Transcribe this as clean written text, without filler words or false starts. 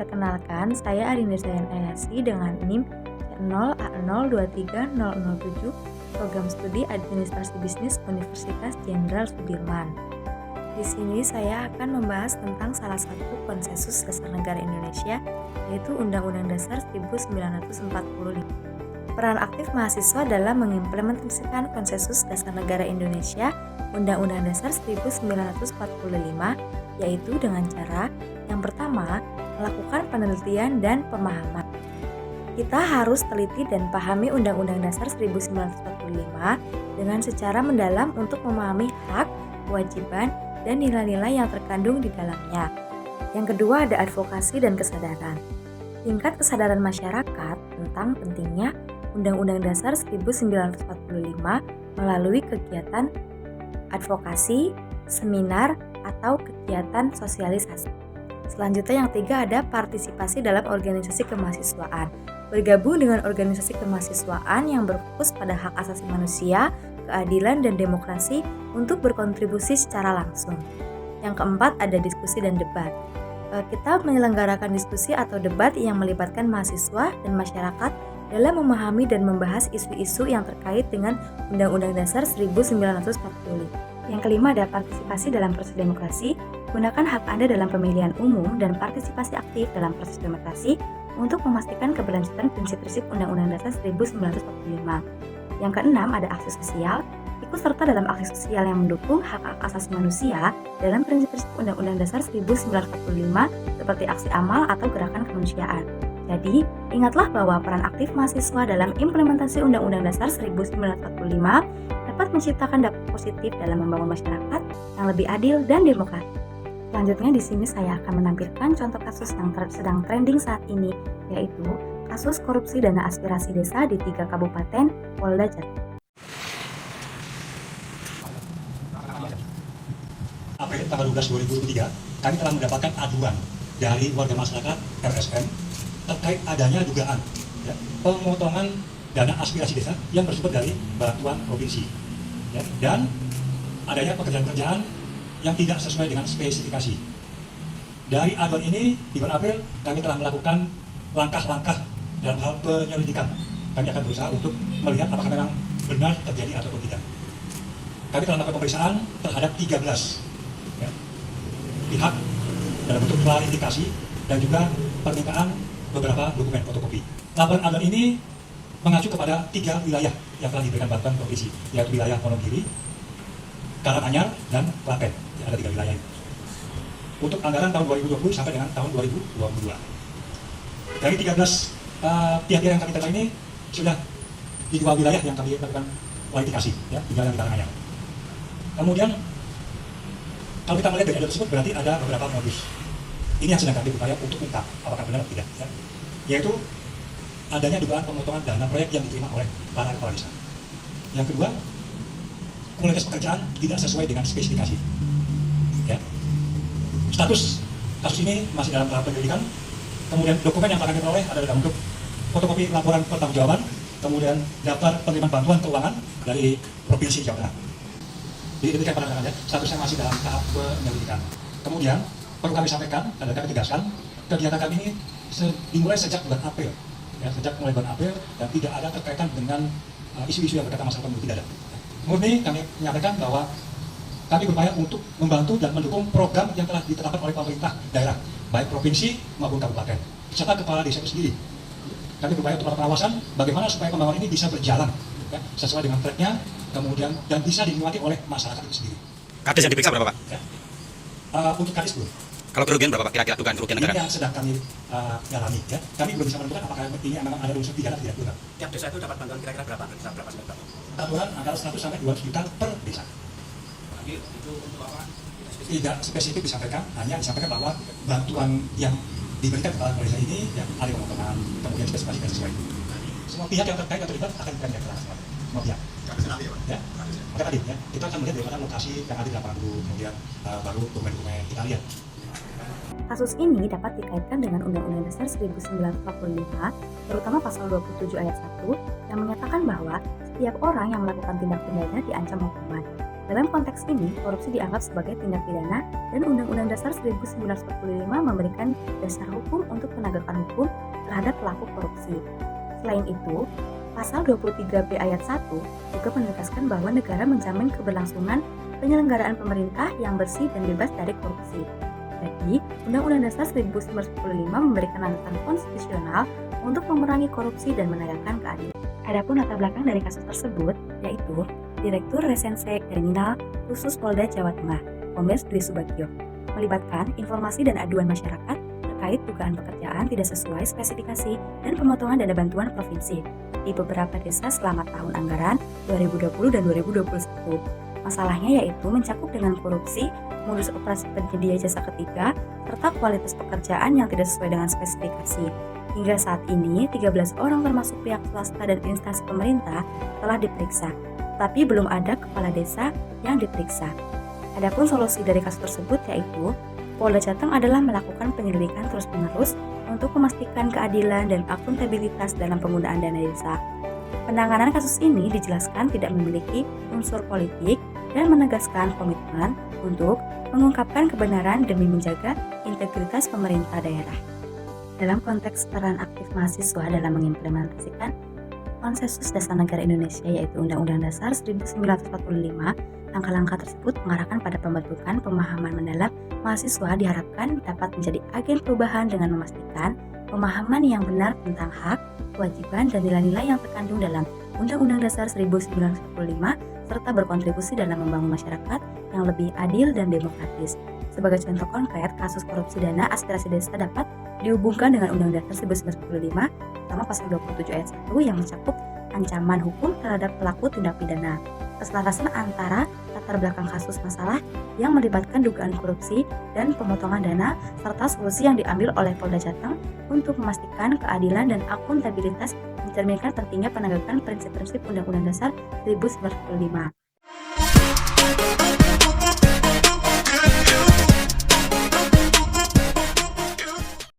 Perkenalkan, saya Arinda Ayasi dengan NIM 0A0230007, Program Studi Administrasi Bisnis Universitas Jenderal Sudirman. Di sini saya akan membahas tentang salah satu konsensus dasar negara Indonesia, yaitu Undang-Undang Dasar 1945. Peran aktif mahasiswa dalam mengimplementasikan konsensus dasar negara Indonesia, Undang-Undang Dasar 1945, yaitu dengan cara yang pertama, melakukan penelitian dan pemahaman. Kita harus teliti dan pahami Undang-Undang Dasar 1945 dengan secara mendalam untuk memahami hak, kewajiban, dan nilai-nilai yang terkandung di dalamnya. Yang kedua ada advokasi dan kesadaran. Tingkat kesadaran masyarakat tentang pentingnya Undang-Undang Dasar 1945 melalui kegiatan advokasi, seminar, atau kegiatan sosialisasi. Selanjutnya yang ketiga ada partisipasi dalam organisasi kemahasiswaan. Bergabung dengan organisasi kemahasiswaan yang berfokus pada hak asasi manusia, keadilan, dan demokrasi untuk berkontribusi secara langsung. Yang keempat ada diskusi dan debat. Kita menyelenggarakan diskusi atau debat yang melibatkan mahasiswa dan masyarakat dalam memahami dan membahas isu-isu yang terkait dengan Undang-Undang Dasar 1945. Yang kelima ada partisipasi dalam proses demokrasi. Gunakan hak Anda dalam pemilihan umum dan partisipasi aktif dalam proses demokrasi untuk memastikan keberlanjutan prinsip-prinsip Undang-Undang Dasar 1945. Yang keenam ada aksi sosial. Ikut serta dalam aksi sosial yang mendukung hak-hak asasi manusia dalam prinsip-prinsip Undang-Undang Dasar 1945 seperti aksi amal atau gerakan kemanusiaan. Jadi, ingatlah bahwa peran aktif mahasiswa dalam implementasi Undang-Undang Dasar 1945 dapat menciptakan dampak positif dalam membangun masyarakat yang lebih adil dan demokratis. Selanjutnya di sini saya akan menampilkan contoh kasus yang sedang trending saat ini, yaitu kasus korupsi dana aspirasi desa di 3 kabupaten Polda Jatim. April tanggal 12 2023, kami telah mendapatkan aduan dari warga masyarakat RSM terkait adanya dugaan pemotongan dana aspirasi desa yang bersumber dari bantuan provinsi dan adanya pekerjaan-pekerjaan yang tidak sesuai dengan spesifikasi. Dari aduan ini, di bulan April kami telah melakukan langkah-langkah dalam hal penyelidikan. Kami akan berusaha untuk melihat apakah memang benar terjadi ataupun tidak. Kami telah melakukan pemeriksaan terhadap 13 pihak dalam bentuk klarifikasi dan juga permintaan beberapa dokumen fotokopi. Laporan aduan ini mengacu kepada 3 wilayah yang telah diberikan bantuan provinsi, yaitu wilayah Wonogiri, Karanganyar, dan Klaten. Ada 3 wilayah ini. Untuk anggaran tahun 2020 sampai dengan tahun 2022. Dari 13 pihak-pihak yang kami terima ini sudah di 2 wilayah yang kami lakukan klarifikasi, tinggal yang di Karanganyar. Kemudian kalau kita melihat dari aduan tersebut berarti ada beberapa modus. Ini yang sedang kami berupaya untuk ungkap apakah benar atau tidak, yaitu adanya dugaan pemotongan dana proyek yang diterima oleh para kepala desa. Yang kedua, kualitas pekerjaan tidak sesuai dengan spesifikasi. Status kasus ini masih dalam tahap penyelidikan. Kemudian dokumen yang akan kami peroleh adalah dalam bentuk fotokopi laporan pertanggungjawaban, kemudian daftar penerimaan bantuan keuangan dari Provinsi Jawa Tengah. Jadi demikian pandangannya, statusnya masih dalam tahap penyelidikan. Kemudian perlu kami sampaikan dan kami tegaskan, kegiatan kami ini dimulai sejak bulan April, sejak mulai bulan April dan tidak ada terkaitan dengan isu-isu yang berkaitan masalah pemilu, tidak ada. Murni kami menyampaikan bahwa kami berupaya untuk membantu dan mendukung program yang telah ditetapkan oleh pemerintah daerah, baik provinsi maupun kabupaten, serta kepala desa itu sendiri. Kami berupaya untuk melakukan pengawasan bagaimana supaya pembangunan ini bisa berjalan sesuai dengan tracknya, kemudian dan bisa dinikmati oleh masyarakat itu sendiri. Kades yang diperiksa berapa, Pak? Untuk kades belum. Kalau kerugian berapa, Pak? Kira-kira dugaan kerugian negara? Ini yang sedang kami dalami. Kami belum bisa menentukan apakah ini memang ada unsur pidana atau tidak. Tiap desa itu dapat bantuan kira-kira berapa? Bantuan antara 100 sampai 200 juta per desa. Itu untuk apa? Tidak spesifik disampaikan, hanya disampaikan bahwa bantuan yang diberikan kepada desa ini ada pemotongan, kemudian spesifikasi sesuai. Semua pihak yang terkait atau terlibat akan diberikan keterangan semua pihak. Maka tadi kita akan melihat bagaimana lokasi yang ada di lapangan dulu, kemudian baru dokumen-dokumen kita lihat. Kasus ini dapat dikaitkan dengan Undang-Undang Dasar 1945, terutama pasal 27 ayat 1 yang menyatakan bahwa setiap orang yang melakukan tindak pidana diancam hukuman. Dalam konteks ini, korupsi dianggap sebagai tindak pidana dan Undang-Undang Dasar 1945 memberikan dasar hukum untuk penegakan hukum terhadap pelaku korupsi. Selain itu, Pasal 23B ayat 1 juga menegaskan bahwa negara menjamin keberlangsungan penyelenggaraan pemerintah yang bersih dan bebas dari korupsi. Jadi, Undang-Undang Dasar 1945 memberikan landasan konstitusional untuk memerangi korupsi dan menegakkan keadilan. Adapun latar belakang dari kasus tersebut yaitu Direktur Reserse Kriminal Khusus Polda Jawa Tengah, Kombes Dwi Subagio, melibatkan informasi dan aduan masyarakat terkait dugaan pekerjaan tidak sesuai spesifikasi dan pemotongan dana bantuan provinsi di beberapa desa selama tahun anggaran 2020 dan 2021. Masalahnya yaitu mencakup dengan korupsi, modus operasi penyedia jasa ketiga, serta kualitas pekerjaan yang tidak sesuai dengan spesifikasi. Hingga saat ini, 13 orang termasuk pihak swasta dan instansi pemerintah telah diperiksa, tapi belum ada kepala desa yang diperiksa. Adapun solusi dari kasus tersebut yaitu Polda Jateng adalah melakukan penyelidikan terus-menerus untuk memastikan keadilan dan akuntabilitas dalam penggunaan dana desa. Penanganan kasus ini dijelaskan tidak memiliki unsur politik dan menegaskan komitmen untuk mengungkapkan kebenaran demi menjaga integritas pemerintah daerah. Dalam konteks peran aktif mahasiswa dalam mengimplementasikan Konsensus Dasar Negara Indonesia yaitu Undang-Undang Dasar 1945, langkah-langkah tersebut mengarahkan pada pembentukan pemahaman mendalam mahasiswa diharapkan dapat menjadi agen perubahan dengan memastikan pemahaman yang benar tentang hak, kewajiban, dan nilai-nilai yang terkandung dalam Undang-Undang Dasar 1945 serta berkontribusi dalam membangun masyarakat yang lebih adil dan demokratis. Sebagai contoh konkret, kasus korupsi dana aspirasi desa dapat dihubungkan dengan Undang-Undang Dasar 1945, terutama pasal 27 ayat 1 yang mencakup ancaman hukum terhadap pelaku tindak pidana. Keselarasan antara latar belakang kasus masalah yang melibatkan dugaan korupsi dan pemotongan dana serta solusi yang diambil oleh Polda Jateng untuk memastikan keadilan dan akuntabilitas mencerminkan pentingnya penegakan prinsip-prinsip Undang-Undang Dasar 1945.